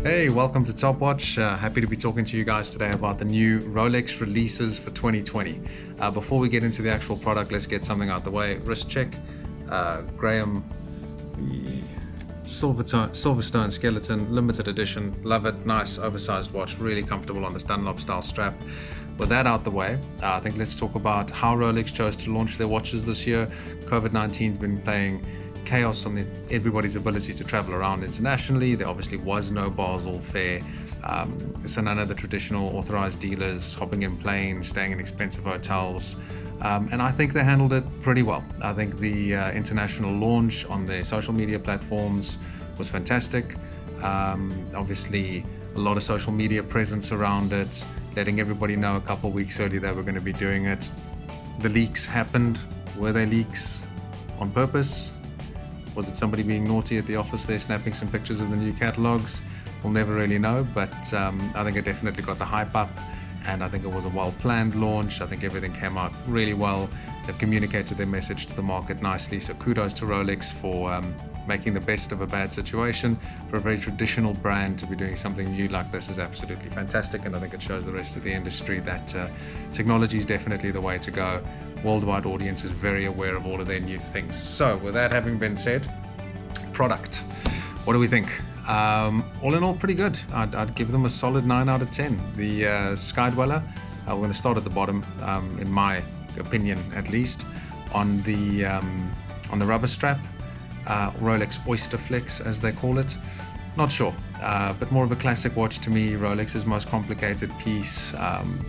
Hey, welcome to Topwatch. Happy to be talking to you guys today about the new Rolex releases for 2020. Before we get into the actual product, let's get something out the way. Wrist check. Graeme, the Silverstone Skeleton, limited edition. Love it. Nice, oversized watch. Really comfortable on this Dunlop style strap. With that out the way, I think let's talk about how Rolex chose to launch their watches this year. COVID-19 has been playing chaos on everybody's ability to travel around internationally. There obviously was no Basel fair, so none of the traditional authorized dealers hopping in planes, staying in expensive hotels, and I think they handled it pretty well. I think the international launch on their social media platforms was fantastic. Obviously a lot of social media presence around it, letting everybody know a couple of weeks early they were going to be doing it. The leaks happened. Were they leaks on purpose? Was it somebody being naughty at the office there, snapping some pictures of the new catalogs? We'll never really know, but I think it definitely got the hype up, and I think it was a well-planned launch. I think everything came out really well. They've communicated their message to the market nicely, so kudos to Rolex for making the best of a bad situation. For a very traditional brand to be doing something new like this is absolutely fantastic, and I think it shows the rest of the industry that technology is definitely the way to go. Worldwide audience is very aware of all of their new things. So with that having been said, product, what do we think? All in all, pretty good. I'd give them a solid 9 out of 10. The Skydweller, we're going to start at the bottom, in my opinion at least, on the rubber strap, Rolex Oyster Flex as they call it. Not sure, but more of a classic watch to me. Rolex's most complicated piece.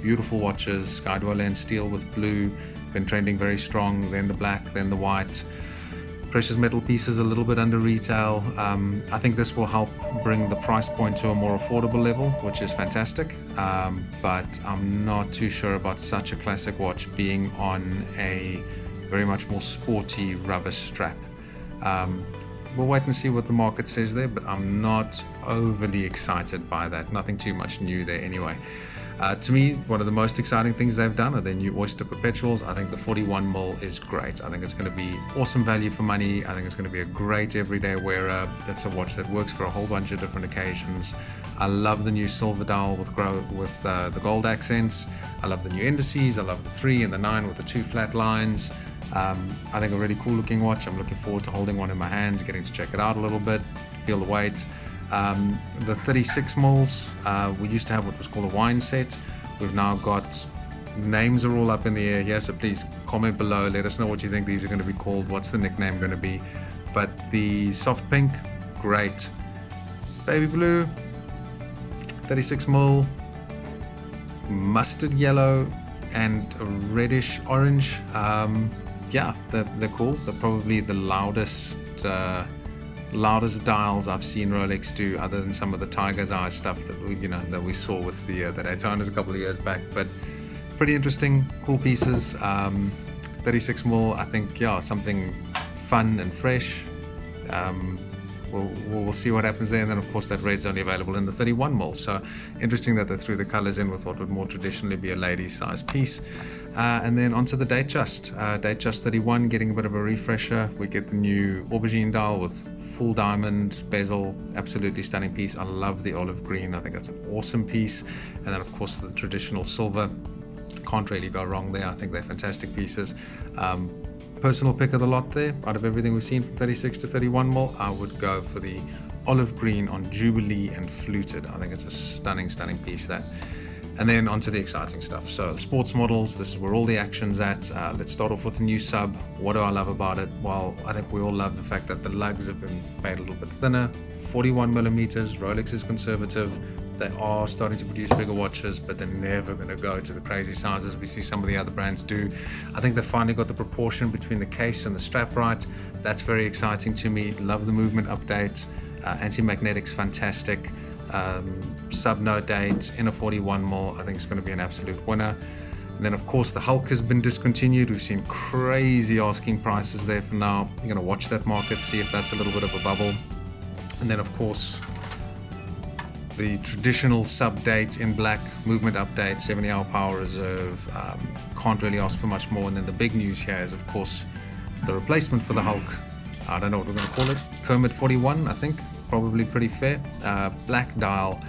Beautiful watches, Skydweller in steel with blue, been trending very strong, then the black, then the white. Precious metal pieces a little bit under retail. I think this will help bring the price point to a more affordable level, which is fantastic, but I'm not too sure about such a classic watch being on a very much more sporty rubber strap. We'll wait and see what the market says there, but I'm not overly excited by that. Nothing too much new there anyway. To me, one of the most exciting things they've done are their new Oyster perpetuals. I think the 41mm is great. I think it's going to be awesome value for money. I think it's going to be a great everyday wearer. That's a watch that works for a whole bunch of different occasions. I love the new silver dial with the gold accents. I love the new indices. I love the 3 and the 9 with the 2 flat lines. I think a really cool looking watch. I'm looking forward to holding one in my hands, getting to check it out a little bit, feel the weight. The 36 mils, we used to have what was called a wine set. We've now got, names are all up in the air here, so please comment below, let us know what you think these are going to be called, what's the nickname going to be. But the soft pink, great. Baby blue, 36 mil, mustard yellow and a reddish orange. Yeah, they're cool. They're probably the loudest dials I've seen Rolex do, other than some of the Tiger's Eye stuff that we saw with the Daytonas a couple of years back. But pretty interesting, cool pieces. 36 mil, I think, yeah, something fun and fresh. We'll see what happens there, and then of course that red's only available in the 31 mil. So interesting that they threw the colors in with what would more traditionally be a lady's size piece. And then onto the Datejust. Datejust 31 getting a bit of a refresher. We get the new aubergine dial with full diamond bezel, absolutely stunning piece. I love the olive green. I think that's an awesome piece. And then of course the traditional silver, can't really go wrong there. I think they're fantastic pieces. Personal pick of the lot there, out of everything we've seen from 36 to 31 mil, I would go for the olive green on Jubilee and fluted. I think it's a stunning piece, that. And then onto the exciting stuff. So sports models, this is where all the action's at. Let's start off with the new sub. What do I love about it? Well, I think we all love the fact that the lugs have been made a little bit thinner. 41 millimeters, Rolex is conservative. They are starting to produce bigger watches, but they're never going to go to the crazy sizes we see some of the other brands do. I think they finally got the proportion between the case and the strap right. That's very exciting to me. Love the movement update. Anti-magnetic's fantastic. Sub no date in a 41 mil, I think it's going to be an absolute winner. And then of course the Hulk has been discontinued. We've seen crazy asking prices there for now. You're going to watch that market, see if that's a little bit of a bubble. And then of course the traditional sub date in black, movement update, 70-hour power reserve. Can't really ask for much more. And then the big news here is of course the replacement for the Hulk. I don't know what we're going to call it. Kermit 41, I think. probably pretty fair. Black dial,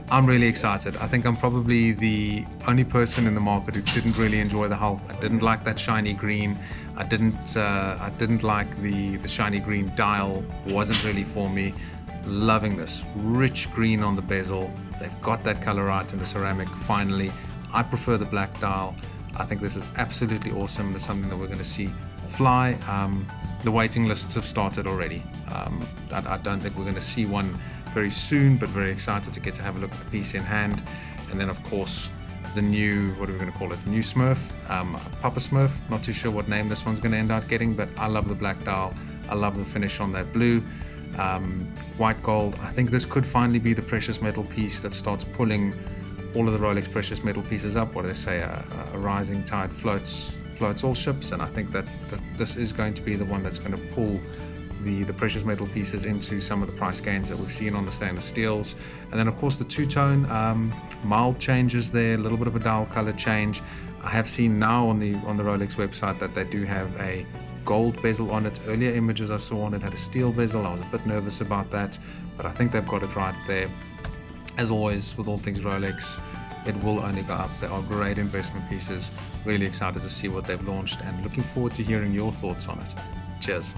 I'm really excited. I think I'm probably the only person in the market who didn't really enjoy the Hulk. I didn't like that shiny green. I didn't like the shiny green dial. Wasn't really for me. Loving this rich green on the bezel. They've got that color right in the ceramic finally. I prefer the black dial. I think this is absolutely awesome. It's something that we're going to see fly. The waiting lists have started already. I don't think we're going to see one very soon, but very excited to get to have a look at the piece in hand. And then of course the new, what are we going to call it, the new Smurf, Papa Smurf. Not too sure what name this one's going to end up getting, but I love the black dial. I love the finish on that blue. White gold. I think this could finally be the precious metal piece that starts pulling all of the Rolex precious metal pieces up. What do they say, a rising tide floats all ships, and I think that this is going to be the one that's going to pull the precious metal pieces into some of the price gains that we've seen on the stainless steels. And then of course the two-tone, mild changes there, a little bit of a dial color change. I have seen now on the Rolex website that they do have a gold bezel on it. Earlier images I saw on it had a steel bezel. I was a bit nervous about that, but I think they've got it right there. As always with all things Rolex, it will only go up. They are great investment pieces. Really excited to see what they've launched and looking forward to hearing your thoughts on it. Cheers.